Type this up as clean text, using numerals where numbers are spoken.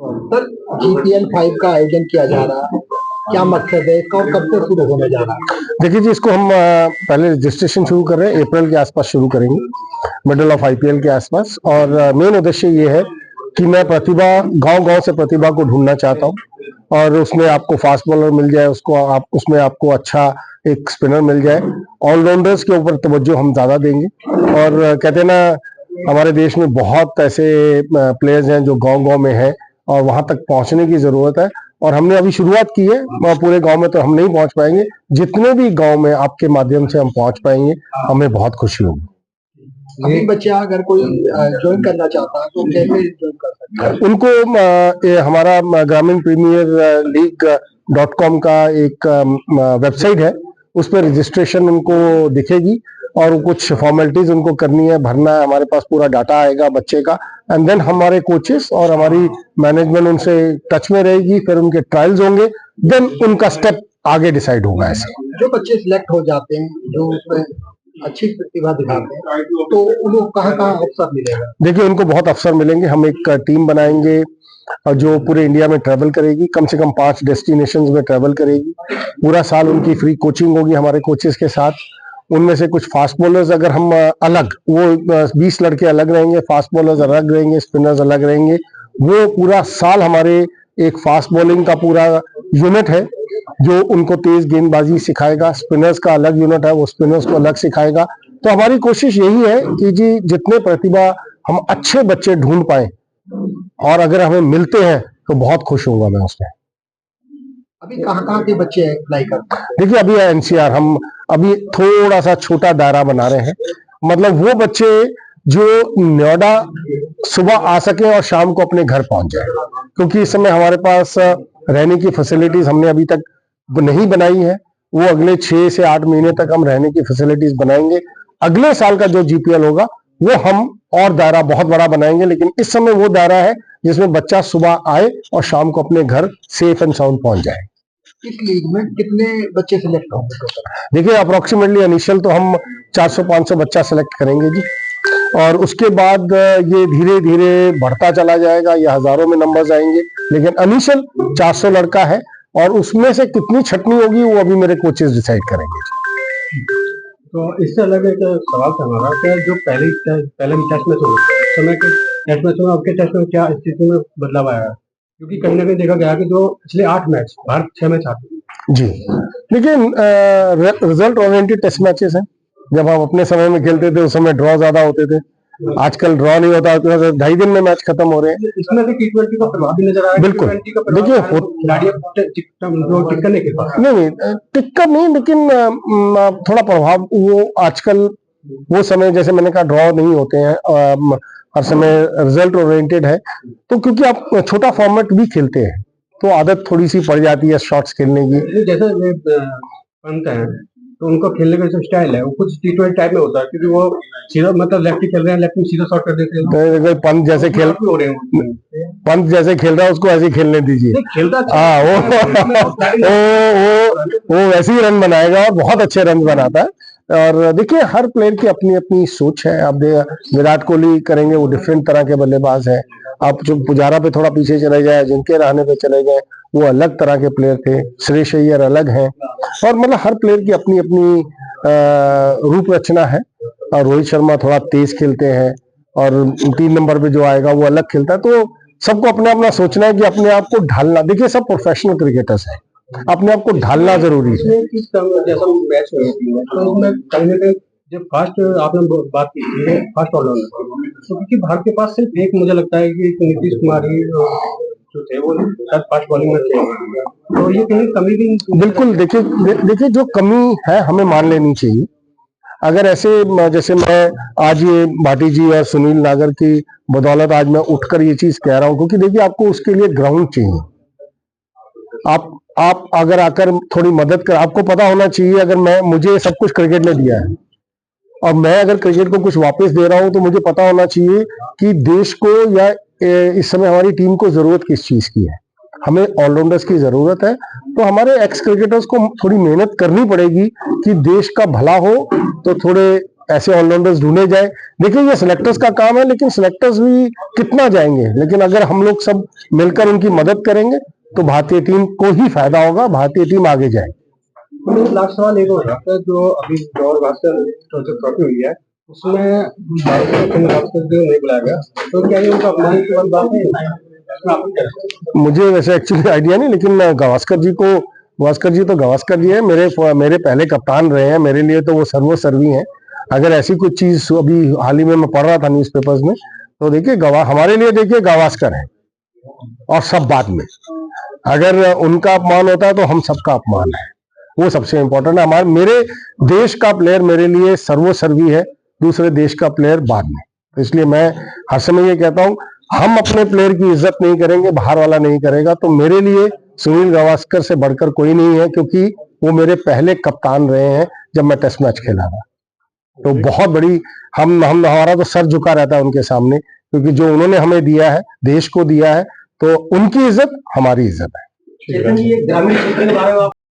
Sir, GPL 5 का आयोजन किया जा रहा है, क्या मकसद है, कब कब से शुरू होने जा रहा है? देखिए जी, इसको हम पहले रजिस्ट्रेशन शुरू कर रहे हैं, अप्रैल के आसपास शुरू करेंगे, मिडल ऑफ आईपीएल के आसपास। और मेन उद्देश्य ये है कि मैं प्रतिभा, गांव-गांव से प्रतिभा को ढूंढना चाहता हूं और उसमें आपको फास्ट बॉलर मिल जाए, उसमें आपको अच्छा एक स्पिनर मिल जाए। ऑलराउंडर्स के ऊपर तवज्जो हम ज्यादा देंगे। और कहते हैं ना, हमारे देश में बहुत ऐसे प्लेयर्स हैं जो गांव-गांव में हैं और वहां तक पहुंचने की जरूरत है। और हमने अभी शुरुआत की है, पूरे गांव में तो हम नहीं पहुंच पाएंगे, जितने भी गांव में आपके माध्यम से हम पहुंच पाएंगे, हमें बहुत खुशी होगी। अभी बच्चा अगर कोई ज्वाइन करना चाहता है तो कैसे ज्वाइन कर सकता है? उनको हमारा ग्रामीण प्रीमियर लीग .com का एक वेबसाइट है, उस पर रजिस्ट्रेशन उनको दिखेगी और कुछ फॉर्मेलिटीज उनको करनी है, भरना है। हमारे पास पूरा डाटा आएगा बच्चे का, एंड देन हमारे कोचेस और हमारी मैनेजमेंट उनसे टच में रहेगी। फिर उनके ट्रायल्स होंगे, देन उनका स्टेप आगे डिसाइड होगा। ऐसे जो बच्चे सिलेक्ट हो जाते हैं, जो उसमें अच्छी प्रतिभा दिखाते हैं, तो उनको कहाँ-कहाँ अवसर मिलेगा? देखिए, उनको बहुत अवसर मिलेंगे। हम एक टीम बनाएंगे जो पूरे इंडिया में ट्रैवल करेगी, कम से कम 5 डेस्टिनेशंस में ट्रैवल करेगी। पूरा साल उनकी फ्री कोचिंग होगी हमारे कोचेस के साथ। उनमें से कुछ फास्ट बॉलर्स अगर हम अलग, वो 20 लड़के अलग रहेंगे, फास्ट बॉलर्स अलग रहेंगे, स्पिनर्स अलग रहेंगे। वो पूरा साल हमारे एक फास्ट बॉलिंग का पूरा यूनिट है जो उनको तेज गेंदबाजी सिखाएगा। स्पिनर्स का अलग यूनिट है, वो स्पिनर्स को अलग सिखाएगा। तो हमारी कोशिश यही है कि जी, जितने प्रतिभा हम अच्छे बच्चे ढूंढ पाए और अगर हमें मिलते हैं तो बहुत खुश होऊंगा मैं उसमें। अभी कहाँ-कहाँ के बच्चे अप्लाई करते हैं? देखिए, अभी एनसीआर हम अभी थोड़ा सा छोटा दायरा बना रहे हैं, मतलब वो बच्चे जो नोएडा सुबह आ सके और शाम को अपने घर पहुंच जाए, क्योंकि इस समय हमारे पास रहने की फैसिलिटीज हमने अभी तक नहीं बनाई है। वो अगले 6 से 8 महीने तक हम रहने की फैसिलिटीज बनाएंगे। अगले साल का जो जीपीएल होगा वो हम और दायरा बहुत बड़ा बनाएंगे, लेकिन इस समय वो दायरा है जिसमें बच्चा सुबह आए और शाम को अपने घर सेफ एंड साउंड पहुंच जाए। इस लीग में कितने बच्चे सिलेक्ट होंगे? देखिए, अप्रोक्सीमेटली इनिशियल तो हम 400-500 बच्चा सेलेक्ट करेंगे जी, और उसके बाद ये धीरे धीरे बढ़ता चला जाएगा, ये हजारों में नंबर्स आएंगे, लेकिन इनिशियल 400 लड़का है और उसमें से कितनी छटनी होगी वो अभी मेरे कोचेस डिसाइड करेंगे। तो इससे अलग एक सवाल था हमारा कि जो पहले टेस्ट मैच हुए समय के टेस्ट मैच में, आपके टेस्ट में क्या स्थिति में बदलाव आया है? क्योंकि कहीं ना कहीं देखा गया कि जो पिछले 8 मैच भारत 6 मैच हारे जी। लेकिन रिजल्ट ओरिएंटेड टेस्ट मैचेस हैं। जब हम अपने समय में खेलते थे उस समय ड्रॉ ज्यादा होते थे, आजकल ड्रॉ नहीं होता, 2.5 दिन में मैच खत्म हो रहे हैं। इसमें से T20 का प्रभाव भी नजर आ रहा है। बिल्कुल, देखिए नहीं टिक्कर नहीं, लेकिन थोड़ा प्रभाव वो आजकल, वो समय जैसे मैंने कहा ड्रॉ नहीं होते हैं, हर समय रिजल्ट ओरिएंटेड है। तो क्योंकि आप छोटा फॉर्मेट भी खेलते हैं तो आदत थोड़ी सी पड़ जाती है शॉट्स खेलने की। जैसे पंत है तो उनको खेलने का जो स्टाइल है वो कुछ T20 टाइप में होता है, क्योंकि वो सीधा मतलब लेफ्ट खेल रहे हैं, लेफ्ट में सीधा शॉट कर देते हैं। पंत जैसे खेल रहा है उसको ऐसे खेलने दीजिए। हाँ, वो वैसे ही रन बनाएगा और बहुत अच्छे रन बनाता है। और देखिए, हर प्लेयर की अपनी अपनी सोच है। आप विराट कोहली करेंगे, वो डिफरेंट तरह के बल्लेबाज है। आप जो पुजारा पे थोड़ा पीछे चले जाए, जिनके रहने पे चले गए, वो अलग तरह के प्लेयर थे। श्रेयस अय्यर अलग हैं, और मतलब हर प्लेयर की अपनी अपनी रूप रचना है। और रोहित शर्मा थोड़ा तेज खेलते हैं और 3 नंबर पे जो आएगा वो अलग खेलता है। तो सबको अपना अपना सोचना है कि अपने आप को ढालना। देखिए, सब प्रोफेशनल क्रिकेटर्स हैं, अपने आप को ढालना जरूरी है। जब फास्ट आपने बात की फास्ट ऑलराउंडर, तो क्योंकि भारत के पास सिर्फ एक, मुझे लगता है कि नीतीश कुमार ही जो थे वो फास्ट बॉलिंग में थे, तो ये कहीं कमी भी। बिल्कुल, देखिए जो कमी है हमें मान लेनी चाहिए। अगर ऐसे जैसे मैं आज ये भाटी जी और सुनील नागर की बदौलत आज मैं उठकर ये चीज कह रहा हूँ, क्योंकि देखिए आपको उसके लिए ग्राउंड चाहिए। आप अगर आकर थोड़ी मदद कर, आपको पता होना चाहिए, अगर मुझे सब कुछ क्रिकेट ने दिया है और मैं अगर क्रिकेट को कुछ वापस दे रहा हूं, तो मुझे पता होना चाहिए कि देश को या इस समय हमारी टीम को जरूरत किस चीज की है। हमें ऑलराउंडर्स की जरूरत है, तो हमारे एक्स क्रिकेटर्स को थोड़ी मेहनत करनी पड़ेगी कि देश का भला हो। तो थोड़े ऐसे ऑलराउंडर्स ढूंढे जाए। देखिए ये सिलेक्टर्स का काम है, लेकिन सिलेक्टर्स भी कितना जाएंगे, लेकिन अगर हम लोग सब मिलकर उनकी मदद करेंगे तो भारतीय टीम को ही फायदा होगा, भारतीय टीम आगे जाएगी। लास्ट सवाल एक और है, जो अभी गौर भास्कर ट्रॉफी हुई है उसमें भारत को जो नहीं बुलाया गया, तो क्या ये उनका अपमान की बात है? इसमें आपको क्या लगता है? मुझे वैसे एक्चुअली आइडिया नहीं, लेकिन गावस्कर जी तो गावस्कर जी है, मेरे पहले कप्तान रहे हैं, मेरे लिए तो वो सर्वोसर्वी हैं। अगर ऐसी कुछ चीज अभी हाल ही में मैं पढ़ रहा था न्यूज़पेपर्स में, तो देखिए हमारे लिए देखिए गावस्कर है और सब बाद में। अगर उनका अपमान होता है तो हम सबका अपमान है, वो सबसे इंपॉर्टेंट है। मेरे देश का प्लेयर मेरे लिए सर्वोसर्वी है, दूसरे देश का प्लेयर बाद में। तो इसलिए मैं हर समय ये कहता हूं, हम अपने प्लेयर की इज्जत नहीं करेंगे, बाहर वाला नहीं करेगा। तो मेरे लिए सुनील गावस्कर से बढ़कर कोई नहीं है, क्योंकि वो मेरे पहले कप्तान रहे हैं जब मैं टेस्ट मैच खेला था। तो बहुत बड़ी हमारा तो सर झुका रहता है उनके सामने, क्योंकि जो उन्होंने हमें दिया है, देश को दिया है, तो उनकी इज्जत हमारी इज्जत है। चेतन जी, ग्रामीण क्षेत्र के बारे में